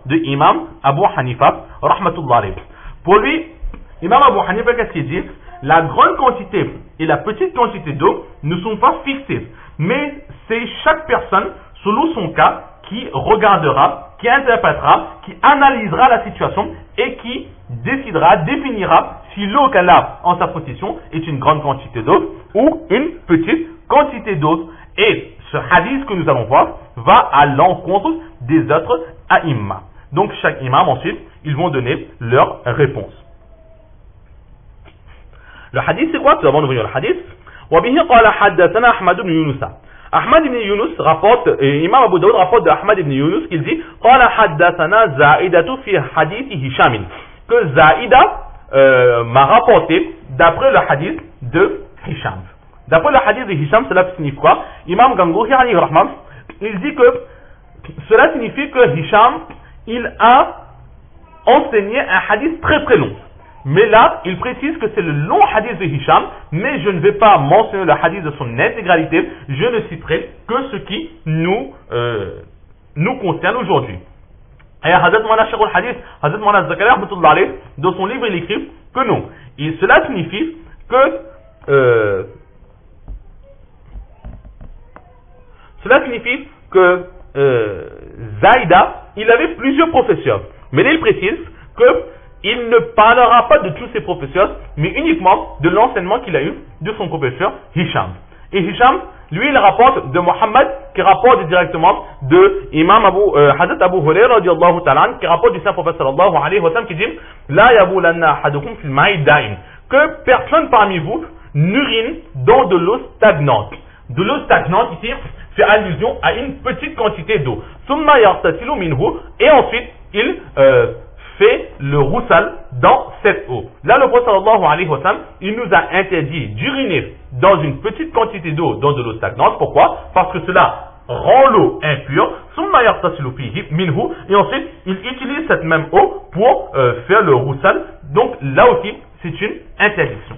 de Imam Abu Hanifa, rahmatullah alayhi. Pour lui, Imam Abu Hanifa, qu'est-ce qu'il dit? La grande quantité et la petite quantité d'eau ne sont pas fixées, mais c'est chaque personne, selon son cas, qui regardera, qui interprétera, qui analysera la situation et qui décidera, définira si l'eau qu'elle a en sa possession est une grande quantité d'eau ou une petite quantité d'eau. Et ce hadith que nous allons voir va à l'encontre des autres a'imma. Donc chaque imam ensuite, ils vont donner leur réponse. Le hadith c'est quoi? Tout d'abord nous voyons le hadith. وَبِهِ قَالَ حَدَّثَنَا أَحْمَدُ بْنُ يُونُسَ. Ahmad ibn Yunus rapporte, Imam Abu Daoud rapporte de Ahmad ibn Yunus qu'il dit قَالَ حَدَّثَنَا زَائِدَةُ فِي حَدِيثِ هِشَامٍ, que Zaïda m'a rapporté d'après le hadith de Hisham. D'après le hadith de Hisham, cela signifie quoi? Imam Gangouri, il dit que cela signifie que Hisham, il a enseigné un hadith très très long. Mais là, il précise que c'est le long hadith de Hisham, mais je ne vais pas mentionner le hadith de son intégralité, je ne citerai que ce qui nous concerne aujourd'hui. Et Hazrat Mawlana Cheikh al-Hadith, Hazrat Mawlana Zakaria, dans son livre, il écrit que non. Et cela signifie que Zaïda, il avait plusieurs professeurs. Mais là, il précise qu'il ne parlera pas de tous ses professeurs, mais uniquement de l'enseignement qu'il a eu de son professeur Hisham. Et Hisham, lui, il rapporte de Muhammad, qui rapporte directement de Imam Hazrat Abu Hurairah radiallahu ta'ala, qui rapporte du Saint-Prophète sallallahu alayhi wa sallam, qui dit La yabulanna ahadukum fil ma'i da'im, que personne parmi vous n'urine dans de l'eau stagnante. De l'eau stagnante, ici, fait allusion à une petite quantité d'eau. Summa yartasilu minhu, et ensuite, il fait le roussal dans cette eau. Là, le prophète sallallahu alayhi wa sallam, il nous a interdit d'uriner dans une petite quantité d'eau dans de l'eau stagnante. Pourquoi? Parce que cela rend l'eau impure. Summa yartasilu minhu, et ensuite, il utilise cette même eau pour faire le roussal. Donc, là aussi, c'est une interdiction.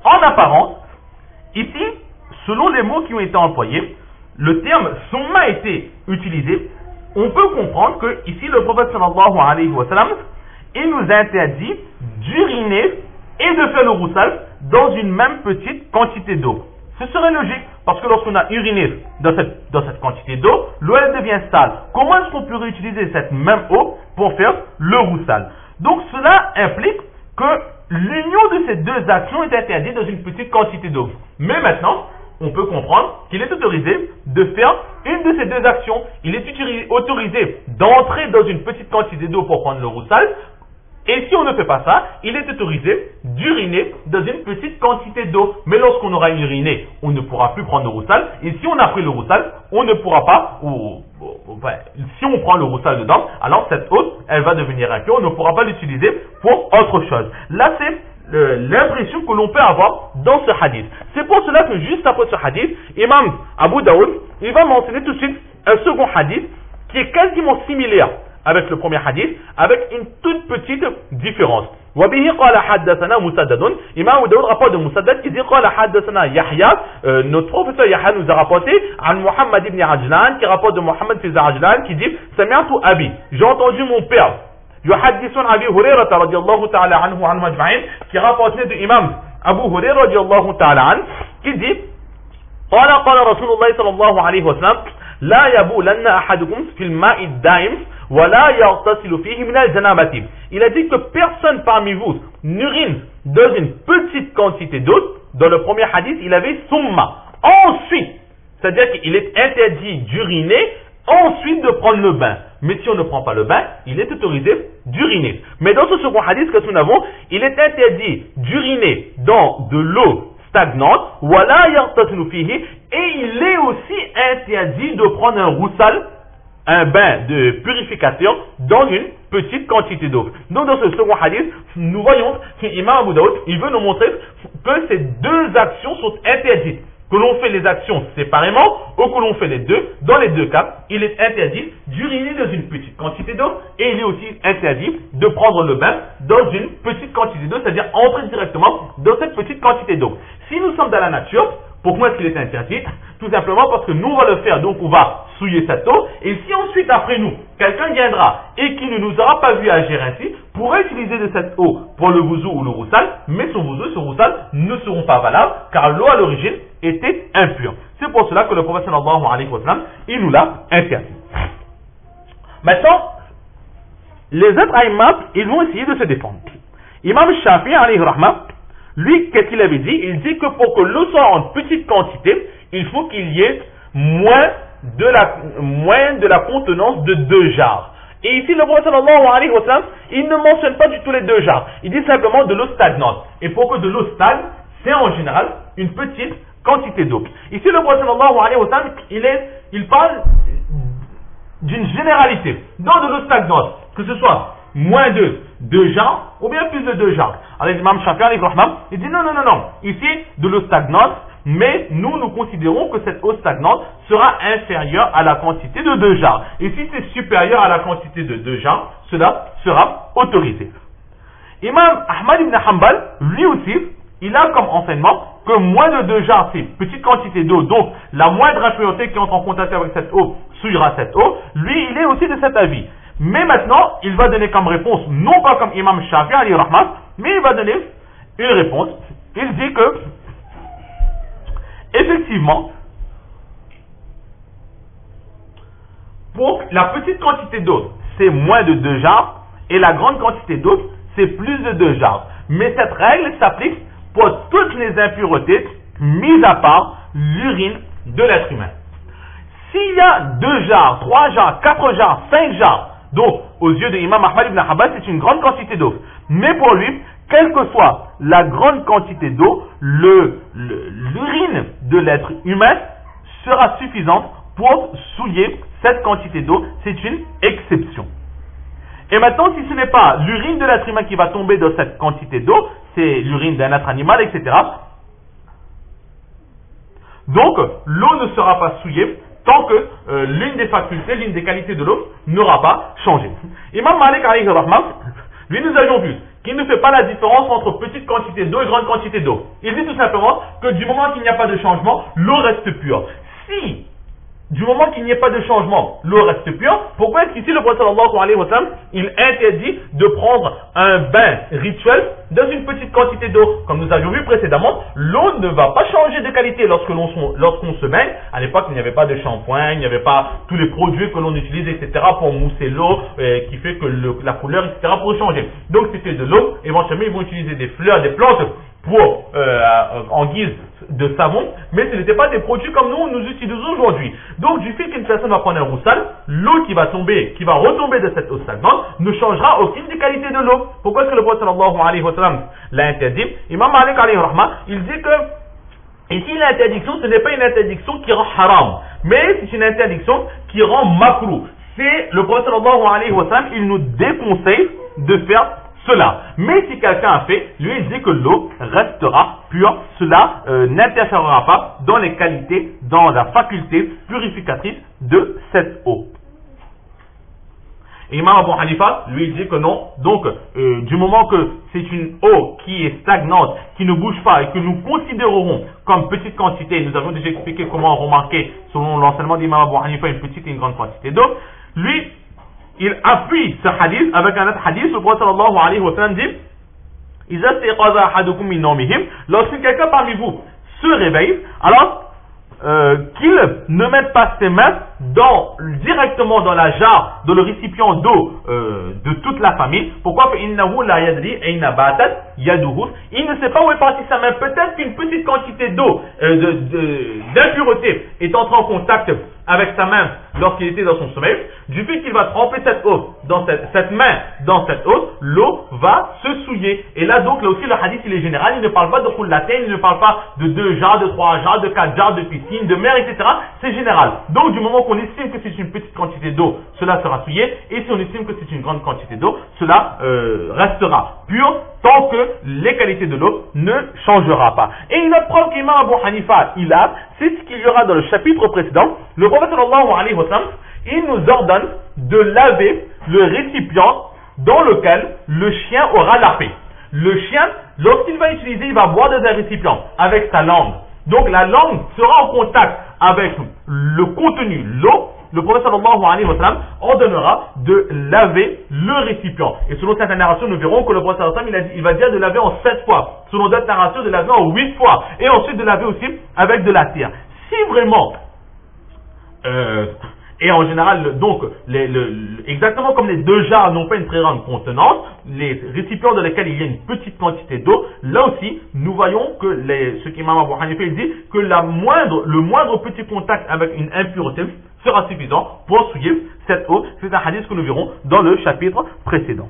En apparence, ici, selon les mots qui ont été employés, le terme summa a été utilisé. On peut comprendre que ici le prophète sallallahu alayhi wa sallam, il nous interdit d'uriner et de faire le roussal dans une même petite quantité d'eau. Ce serait logique, parce que lorsqu'on a uriné dans cette quantité d'eau, l'eau elle devient sale. Comment est-ce qu'on peut réutiliser cette même eau pour faire le roussal? Donc cela implique que l'union de ces deux actions est interdite dans une petite quantité d'eau. Mais maintenant, on peut comprendre qu'il est autorisé de faire une de ces deux actions. Il est autorisé d'entrer dans une petite quantité d'eau pour prendre le roussal. Et si on ne fait pas ça, il est autorisé d'uriner dans une petite quantité d'eau. Mais lorsqu'on aura uriné, on ne pourra plus prendre le roussal. Et si on a pris le roussal, on ne pourra pas, si on prend le roussal dedans, alors cette eau, elle va devenir impure. On ne pourra pas l'utiliser pour autre chose. Là, c'est l'impression que l'on peut avoir dans ce hadith. C'est pour cela que juste après ce hadith, Imam Abu Daoud, il va mentionner tout de suite un second hadith qui est quasiment similaire avec le premier hadith, avec une toute petite différence. وبه قال حدثنا مسدد. Imam Abu Daoud rapporte de Musaddad qui dit قال حدثنا Yahya, notre professeur Yahya nous a rapporté عن Muhammad ibn Ajlan, qui rapporte de Muhammad ibn Ajlan qui dit سمعت أبي, j'ai entendu mon père يحدث عن أبي هريرة رضي الله تعالى عنه وعنهم أجمعين, qui rapporte de Imam Abu Hurairah رضي الله تعالى عنه, qui dit قال رسول الله صلى الله عليه وسلم لا يبولن أحدكم في الماء الدائم ولا يغتسل فيه من الجنابة. Il a dit que personne parmi vous n'urine dans une petite quantité d'eau. Dans le premier hadith, il avait summa. Ensuite, c'est-à-dire qu'il est interdit d'uriner, ensuite de prendre le bain. Mais si on ne prend pas le bain, il est autorisé d'uriner. Mais dans ce second hadith que nous avons, il est interdit d'uriner dans de l'eau stagnante, wala yartasilu fihi, et il est aussi interdit de prendre un roussal, un bain de purification, dans une petite quantité d'eau. Donc dans ce second hadith, nous voyons qu'Imam Abu Daoud, il veut nous montrer que ces deux actions sont interdites. Que l'on fait les actions séparément ou que l'on fait les deux, dans les deux cas, il est interdit d'uriner dans une petite quantité d'eau et il est aussi interdit de prendre le bain dans une petite quantité d'eau, c'est-à-dire entrer directement dans cette petite quantité d'eau. Si nous sommes dans la nature, Pourquoi est-ce qu'il est interdit? Tout simplement parce que nous on va le faire, donc on va souiller cette eau, et si ensuite après nous, quelqu'un viendra et qui ne nous aura pas vu agir ainsi, pourrait utiliser de cette eau pour le wuzu ou le roussal, mais son wuzu et son roussal ne seront pas valables, car l'eau à l'origine était impure. C'est pour cela que le prophète sallallahu alayhi wa sallam, il nous l'a interdit. Maintenant, les autres aïmams, ils vont essayer de se défendre. Imam Shafi'i alayhi rahma, lui, qu'est-ce qu'il avait dit? Il dit que pour que l'eau soit en petite quantité, il faut qu'il y ait moins de la contenance de 2 jarres. Et ici, le prophète sallallahu alayhi wa sallam, il ne mentionne pas du tout les 2 jarres. Il dit simplement de l'eau stagnante. Et pour que de l'eau stagne, c'est en général une petite quantité d'eau. Ici, le prophète sallallahu alayhi wa sallam, il parle d'une généralité. Dans de l'eau stagnante, que ce soit moins de 2 jarres ou bien plus de 2 jarres. Alors l'imam Shafi'i alayhi rahma, il dit non. Ici, de l'eau stagnante, mais nous considérons que cette eau stagnante sera inférieure à la quantité de 2 jarres. Et si c'est supérieur à la quantité de 2 jarres, cela sera autorisé. Imam Ahmad ibn Hanbal, lui aussi, il a comme enseignement que moins de 2 jarres, c'est petite quantité d'eau, donc la moindre impureté qui entre en contact avec cette eau souillera cette eau. Lui, il est aussi de cet avis. Mais maintenant, il va donner comme réponse, non pas comme Imam Shafi'i alayhi rahma, mais il va donner une réponse. Il dit que, effectivement, pour la petite quantité d'eau, c'est moins de 2 jarres, et la grande quantité d'eau, c'est plus de 2 jarres. Mais cette règle s'applique pour toutes les impuretés, mis à part l'urine de l'être humain. S'il y a 2 jarres, 3 jarres, 4 jarres, 5 jarres, donc aux yeux de Imam Ahmad ibn Hanbal, c'est une grande quantité d'eau. Mais pour lui, quelle que soit la grande quantité d'eau, l'urine de l'être humain sera suffisante pour souiller cette quantité d'eau. C'est une exception. Et maintenant, si ce n'est pas l'urine de l'être humain qui va tomber dans cette quantité d'eau, c'est l'urine d'un autre animal, etc. Donc, l'eau ne sera pas souillée tant que l'une des facultés, l'une des qualités de l'eau n'aura pas changé. Imam Malik alayhi rahma, lui, nous avions vu qu'il ne fait pas la différence entre petite quantité d'eau et grande quantité d'eau. Il dit tout simplement que du moment qu'il n'y a pas de changement, l'eau reste pure. Si du moment qu'il n'y ait pas de changement, l'eau reste pure, pourquoi est-ce qu'ici le prophète sallallahu alayhi wa sallam, il interdit de prendre un bain rituel dans une petite quantité d'eau? Comme nous avions vu précédemment, l'eau ne va pas changer de qualité lorsqu'on se baigne. À l'époque, il n'y avait pas de shampoing, il n'y avait pas tous les produits que l'on utilise, etc. pour mousser l'eau, qui fait que la couleur, etc. pour changer. Donc c'était de l'eau. Éventuellement, ils vont utiliser des fleurs, des plantes en guise de savon, mais ce n'était pas des produits comme nous utilisons aujourd'hui. Donc du fait qu'une personne va prendre un roussal, l'eau qui va retomber de cette eau stagnante ne changera aucune des qualités de l'eau. Pourquoi est-ce que le prophète sallallahu alayhi wa sallam l'a interdit? Imam Malik alayhi rahma, il dit que ici l'interdiction, ce n'est pas une interdiction qui rend haram, mais c'est une interdiction qui rend makrou. C'est le prophète sallallahu alayhi wa sallam, il nous déconseille de faire cela. Mais si quelqu'un a fait, lui il dit que l'eau restera pure, cela n'interférera pas dans les qualités, dans la faculté purificatrice de cette eau. Et Imam Abu Hanifa, lui il dit que non. Donc, du moment que c'est une eau qui est stagnante, qui ne bouge pas et que nous considérerons comme petite quantité, nous avons déjà expliqué comment remarquer, selon l'enseignement d'Imam Abu Hanifa, une petite et une grande quantité d'eau, lui il appuie ce hadith avec un autre hadith. Le prophète sallallahu alayhi wa sallam dit: Iza istiqaza ahadukum min nawmihim, lorsque quelqu'un parmi vous se réveille, alors qu'il ne mette pas ses mains directement dans la jarre, dans le récipient d'eau de toute la famille. Pourquoi? Innahu la yadri ayna batat yaduhu. Il ne sait pas où est partie sa main. Peut-être qu'une petite quantité d'eau, d'impureté est entrée en contact avec sa main lorsqu'il était dans son sommeil. Du fait qu'il va tremper cette eau dans cette main dans cette eau, l'eau va se souiller. Et là donc, là aussi le hadith il est général, il ne parle pas de khoullatain, il ne parle pas de 2 jarres, de 3 jarres, de 4 jarres, de piscine, de mer, etc. C'est général. Donc du moment qu'on estime que c'est une petite quantité d'eau, cela sera souillé. Et si on estime que c'est une grande quantité d'eau, cela restera pur tant que les qualités de l'eau ne changera pas. Et une autre preuve qu'Imam Abu Hanifa il a, c'est ce qu'il y aura dans le chapitre précédent. Le prophète sallallahu alayhi wa sallam, il nous ordonne de laver le récipient dans lequel le chien aura lappé. Le chien, lorsqu'il va utiliser, il va boire dans un récipient avec sa langue donc la langue sera en contact avec le contenu, l'eau, le prophète sallallahu alayhi wa sallam ordonnera de laver le récipient. Et selon certaines narrations, nous verrons que le prophète sallallahu alayhi wa sallam, il va dire de laver en 7 fois. Selon d'autres narrations, de laver en 8 fois. Et ensuite de laver aussi avec de la terre. Si vraiment, et en général, donc, exactement comme les 2 jarres n'ont pas une très grande contenance, les récipients dans lesquels il y a une petite quantité d'eau, là aussi, nous voyons que ce qu'Imam Abu Hanifa dit, que le moindre petit contact avec une impureté sera suffisant pour souiller cette eau. C'est un hadith que nous verrons dans le chapitre précédent.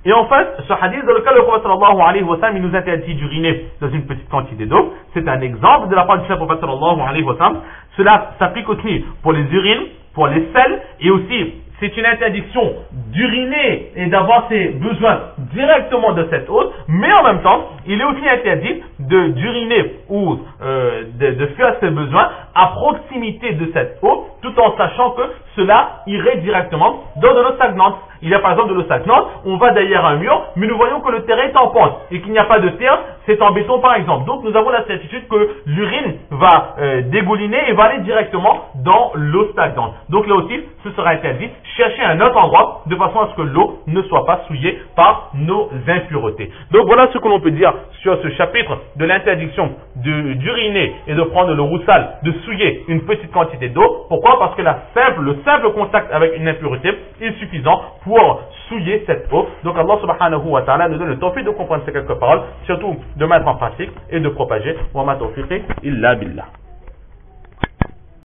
Et en fait, ce hadith dans lequel le prophète sallallahu alayhi wa sallam il nous interdit d'uriner dans une petite quantité d'eau, c'est un exemple de la part du prophète sallallahu alayhi wa sallam. Cela s'applique aussi pour les urines, pour les selles, et aussi c'est une interdiction d'uriner et d'avoir ses besoins directement de cette eau, mais en même temps, il est aussi interdit d'uriner ou de faire ses besoins à proximité de cette eau, tout en sachant que cela irait directement dans de l'eau stagnante. Il y a par exemple de l'eau stagnante, on va derrière un mur, mais nous voyons que le terrain est en pente et qu'il n'y a pas de terre, c'est en béton par exemple. Donc nous avons la certitude que l'urine va dégouliner et va aller directement dans l'eau stagnante. Donc là aussi, ce sera interdit. Chercher un autre endroit de façon à ce que l'eau ne soit pas souillée par nos impuretés. Donc voilà ce que l'on peut dire sur ce chapitre de l'interdiction d'uriner et de prendre le roussal, de souiller une petite quantité d'eau. Pourquoi? Parce que le simple contact avec une impureté est suffisant pour souiller cette eau. Donc Allah subhanahu wa ta'ala nous donne le tawfiq de comprendre ces quelques paroles, surtout de mettre en pratique et de propager. Wa ma tawfiqi illa billah.